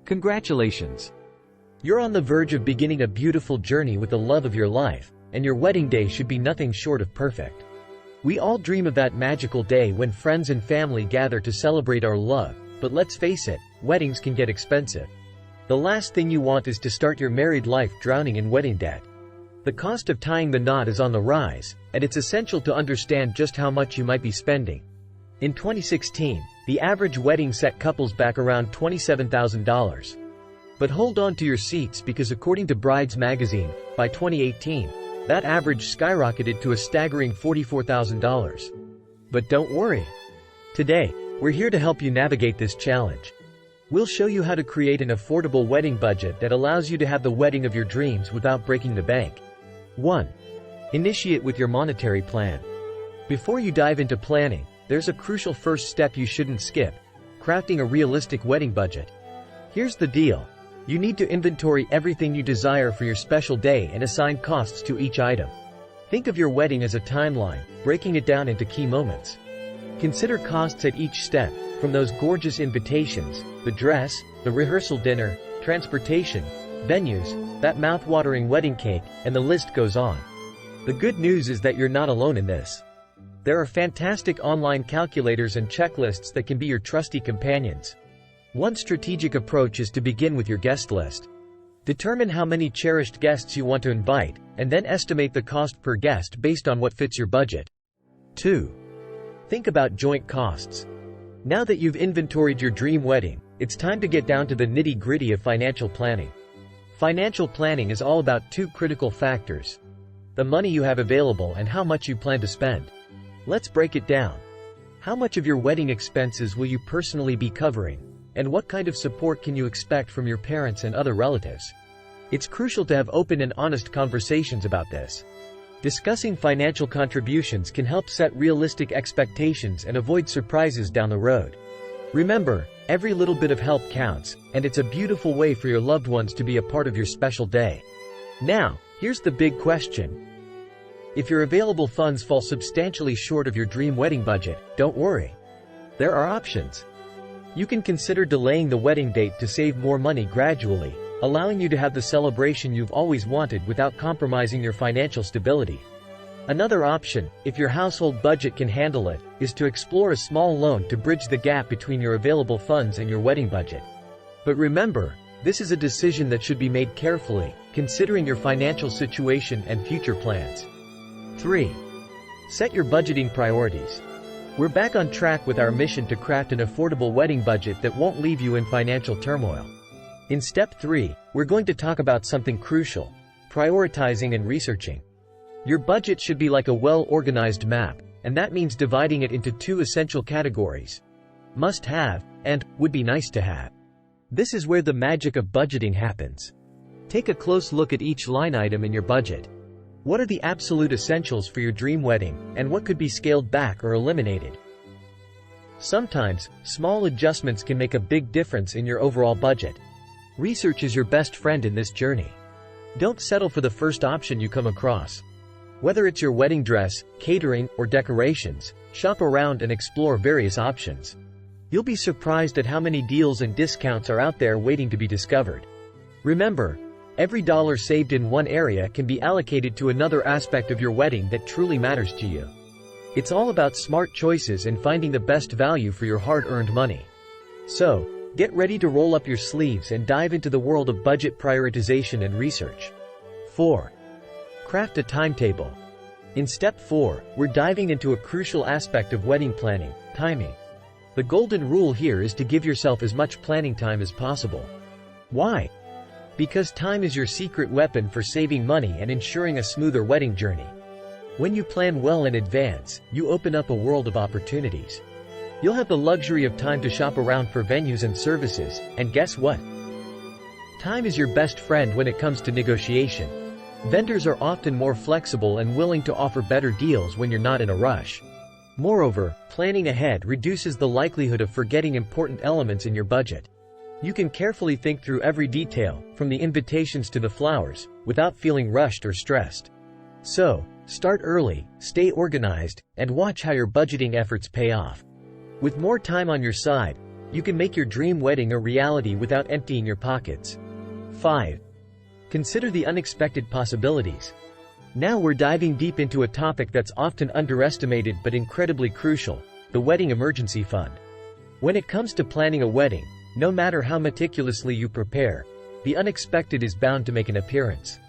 Congratulations! You're on the verge of beginning a beautiful journey with the love of your life, and your wedding day should be nothing short of perfect. We all dream of that magical day when friends and family gather to celebrate our love, but let's face it, weddings can get expensive. The last thing you want is to start your married life drowning in wedding debt. The cost of tying the knot is on the rise, and it's essential to understand just how much you might be spending. In 2016, the average wedding set couples back around $27,000. But hold on to your seats because according to Brides Magazine, by 2018, that average skyrocketed to a staggering $44,000. But don't worry. Today, we're here to help you navigate this challenge. We'll show you how to create an affordable wedding budget that allows you to have the wedding of your dreams without breaking the bank. 1. Initiate with your monetary plan. Before you dive into planning, there's a crucial first step you shouldn't skip: crafting a realistic wedding budget. Here's the deal. You need to inventory everything you desire for your special day and assign costs to each item. Think of your wedding as a timeline, breaking it down into key moments. Consider costs at each step, from those gorgeous invitations, the dress, the rehearsal dinner, transportation, venues, that mouth-watering wedding cake, and the list goes on. The good news is that you're not alone in this. There are fantastic online calculators and checklists that can be your trusty companions. One strategic approach is to begin with your guest list. Determine how many cherished guests you want to invite, and then estimate the cost per guest based on what fits your budget. 2. Think about joint costs. Now that you've inventoried your dream wedding, it's time to get down to the nitty-gritty of financial planning. Financial planning is all about two critical factors: the money you have available and how much you plan to spend. Let's break it down. How much of your wedding expenses will you personally be covering? And what kind of support can you expect from your parents and other relatives? It's crucial to have open and honest conversations about this. Discussing financial contributions can help set realistic expectations and avoid surprises down the road. Remember, every little bit of help counts, and it's a beautiful way for your loved ones to be a part of your special day. Now, here's the big question. If your available funds fall substantially short of your dream wedding budget, don't worry. There are options. You can consider delaying the wedding date to save more money gradually, allowing you to have the celebration you've always wanted without compromising your financial stability. Another option, if your household budget can handle it, is to explore a small loan to bridge the gap between your available funds and your wedding budget. But remember, this is a decision that should be made carefully, considering your financial situation and future plans. 3. Set your budgeting priorities. We're back on track with our mission to craft an affordable wedding budget that won't leave you in financial turmoil. In Step 3, we're going to talk about something crucial: prioritizing and researching. Your budget should be like a well-organized map, and that means dividing it into two essential categories: must-have and would be nice to have. This is where the magic of budgeting happens. Take a close look at each line item in your budget. What are the absolute essentials for your dream wedding, and what could be scaled back or eliminated? Sometimes, small adjustments can make a big difference in your overall budget. Research is your best friend in this journey. Don't settle for the first option you come across. Whether it's your wedding dress, catering, or decorations, shop around and explore various options. You'll be surprised at how many deals and discounts are out there waiting to be discovered. Remember, every dollar saved in one area can be allocated to another aspect of your wedding that truly matters to you. It's all about smart choices and finding the best value for your hard-earned money. So, get ready to roll up your sleeves and dive into the world of budget prioritization and research. 4. Craft a timetable. In Step 4, we're diving into a crucial aspect of wedding planning: timing. The golden rule here is to give yourself as much planning time as possible. Why? Because time is your secret weapon for saving money and ensuring a smoother wedding journey. When you plan well in advance, you open up a world of opportunities. You'll have the luxury of time to shop around for venues and services, and guess what? Time is your best friend when it comes to negotiation. Vendors are often more flexible and willing to offer better deals when you're not in a rush. Moreover, planning ahead reduces the likelihood of forgetting important elements in your budget. You can carefully think through every detail, from the invitations to the flowers, without feeling rushed or stressed. So, start early, stay organized, and watch how your budgeting efforts pay off. With more time on your side, You can make your dream wedding a reality without emptying your pockets. 5. Consider the unexpected possibilities. Now we're diving deep into a topic that's often underestimated but incredibly crucial: the wedding emergency fund. When it comes to planning a wedding, no matter how meticulously you prepare, the unexpected is bound to make an appearance.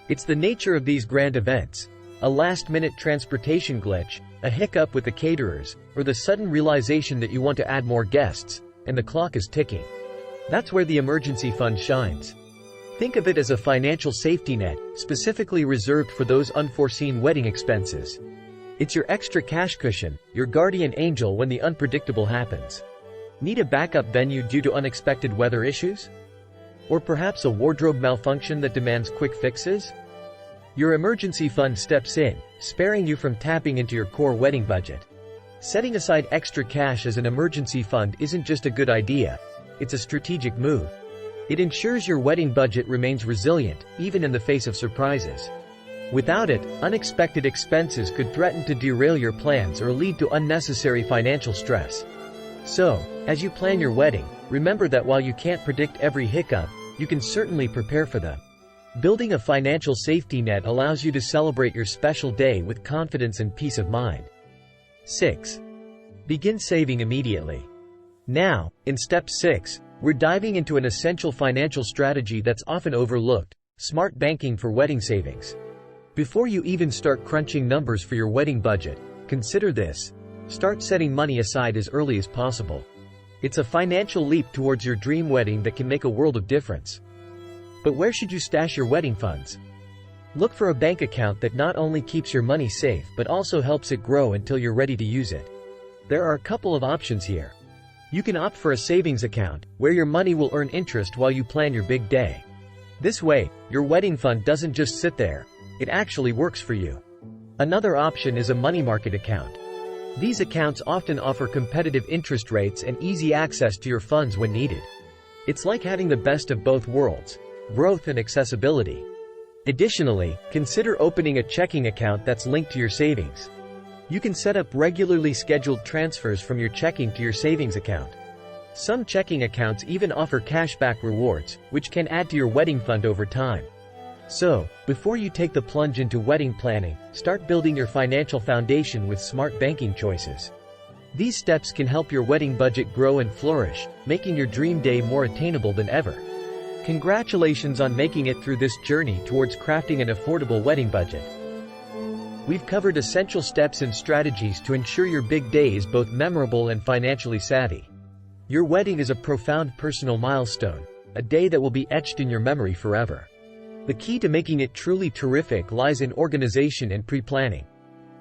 It's the nature of these grand events: a last-minute transportation glitch, a hiccup with the caterers, or the sudden realization that you want to add more guests, and the clock is ticking. That's where the emergency fund shines. Think of it as a financial safety net, specifically reserved for those unforeseen wedding expenses. It's your extra cash cushion, your guardian angel when the unpredictable happens. Need a backup venue due to unexpected weather issues? Or perhaps a wardrobe malfunction that demands quick fixes? Your emergency fund steps in, sparing you from tapping into your core wedding budget. Setting aside extra cash as an emergency fund isn't just a good idea, it's a strategic move. It ensures your wedding budget remains resilient, even in the face of surprises. Without it, unexpected expenses could threaten to derail your plans or lead to unnecessary financial stress. So, as you plan your wedding, remember that while you can't predict every hiccup, you can certainly prepare for them. Building a financial safety net allows you to celebrate your special day with confidence and peace of mind. 6. Begin saving immediately. Now, in step 6, we're diving into an essential financial strategy that's often overlooked: smart banking for wedding savings. Before you even start crunching numbers for your wedding budget, consider this. Start setting money aside as early as possible. It's a financial leap towards your dream wedding that can make a world of difference. But where should you stash your wedding funds? Look for a bank account that not only keeps your money safe but also helps it grow until you're ready to use it. There are a couple of options here. You can opt for a savings account, where your money will earn interest while you plan your big day. This way, your wedding fund doesn't just sit there, it actually works for you. Another option is a money market account. These accounts often offer competitive interest rates and easy access to your funds when needed. It's like having the best of both worlds: growth and accessibility. Additionally, consider opening a checking account that's linked to your savings. You can set up regularly scheduled transfers from your checking to your savings account. Some checking accounts even offer cashback rewards, which can add to your wedding fund over time. So, before you take the plunge into wedding planning, start building your financial foundation with smart banking choices. These steps can help your wedding budget grow and flourish, making your dream day more attainable than ever. Congratulations on making it through this journey towards crafting an affordable wedding budget. We've covered essential steps and strategies to ensure your big day is both memorable and financially savvy. Your wedding is a profound personal milestone, a day that will be etched in your memory forever. The key to making it truly terrific lies in organization and pre-planning.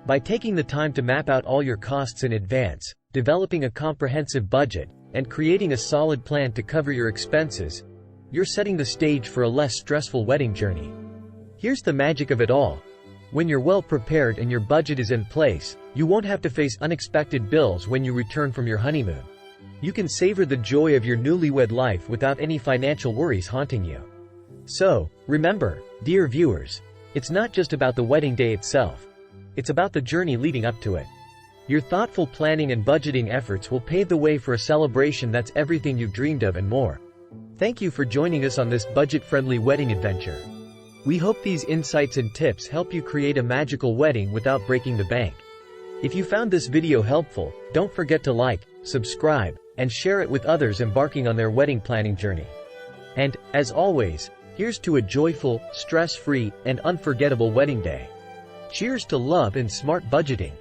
By taking the time to map out all your costs in advance, developing a comprehensive budget, and creating a solid plan to cover your expenses, you're setting the stage for a less stressful wedding journey. Here's the magic of it all. When you're well prepared and your budget is in place, you won't have to face unexpected bills when you return from your honeymoon. You can savor the joy of your newlywed life without any financial worries haunting you. So, remember, dear viewers, it's not just about the wedding day itself. It's about the journey leading up to it. Your thoughtful planning and budgeting efforts will pave the way for a celebration that's everything you've dreamed of and more. Thank you for joining us on this budget-friendly wedding adventure. We hope these insights and tips help you create a magical wedding without breaking the bank. If you found this video helpful, don't forget to like, subscribe, and share it with others embarking on their wedding planning journey. And, as always, here's to a joyful, stress-free, and unforgettable wedding day. Cheers to love and smart budgeting.